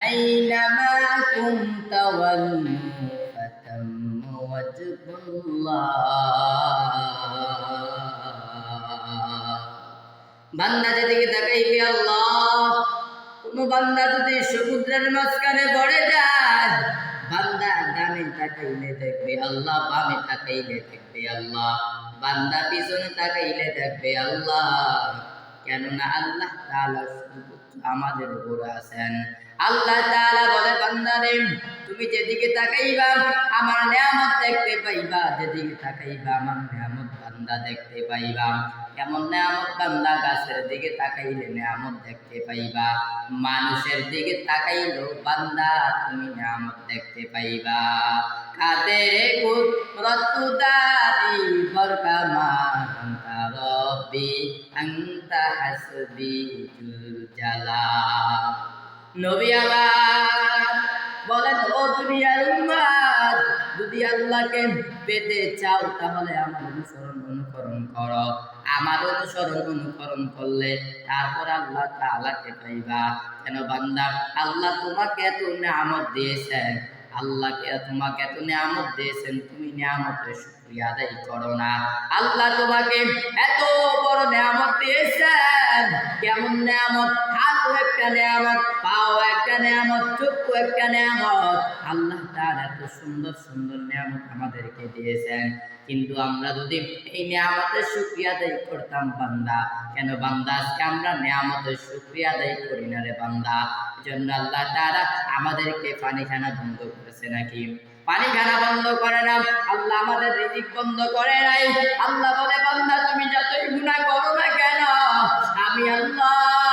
আইনামা কুনতা ওয়াল্লু ফাতাম্মা ওয়াজহুল্লাহ। বান্দা যেদিকে তাকাইবে আল্লাহ। কোন বান্দা যদি সমুদ্রের মাঝখানে পড়ে যায়, বান্দা ডানে তাকাইলে দেখবে আল্লাহ, বামে তাকাইলে দেখবে আল্লাহ, বান্দা পিছনে তাকাইলে দেখবে আল্লাহ। কেননা আল্লাহ তাআলা আমাদের উপর আছেন। আল্লাহ তাআলা বলে, বান্দারে তুমি যেদিকে তাকাইবা আমার নিয়ামত দেখতে পাইবা, যেদিকে তাকাইবা আমার নিয়ামত বান্দা দেখতে পাইবা। কেমন নিয়ামত বান্দা? গাছের দিকে তাকাইলে নিয়ামত দেখতে পাইবা, মানুষের দিকে তাকাইলেও বান্দা তুমি নিয়ামত দেখতে পাইবা। কাদের কুদরতুদারি বরকামান আনতা রব্বি আনতা হাসবি জুল জালাল। নবী আমার বলেন, ও দুনিয়ার উম্মত, যদি আল্লাহকে পেতে চাও তাহলে আমার অনুকরণ করো। আমার অনুকরণ করলে তারপর আল্লাহ তাআলাকে পাইবা। কেন বান্দা, আল্লাহ তোমাকে এত নিয়ামত দিয়েছেন, আল্লাহকে তোমাকে এত নিয়ামত দিয়েছেন, তুমি নিয়ামতের শুকরিয়া আদায় করো না। আল্লাহ তোমাকে এত বড় নিয়ামত দিয়েছেন। কেমন নিয়ামত? হাতও একটা নিয়ামত, পাও একটা নিয়ামত, চক্ষু একটা নিয়ামত। আল্লাহ তাআলা এত সুন্দর সুন্দর নিয়ামত আমাদেরকে দিয়েছেন, কিন্তু আমরা যদি এই নিয়ামতের শুকরিয়া আদায় করতাম বান্দা, কেন বান্দা আজকে আমরা নিয়ামতের শুকরিয়া আদায় করি না রে বান্দা। জন্য আল্লাহ তাআলা আমাদেরকে পানিখানা বন্ধ করেছে নাকি? পানিখানা বন্ধ করে না, আল্লাহ আমাদের রিজিক বন্ধ করে নাই। আল্লাহ বলে, বান্দা তুমি যতই গুনাহ করো না কেন, আমি আল্লাহ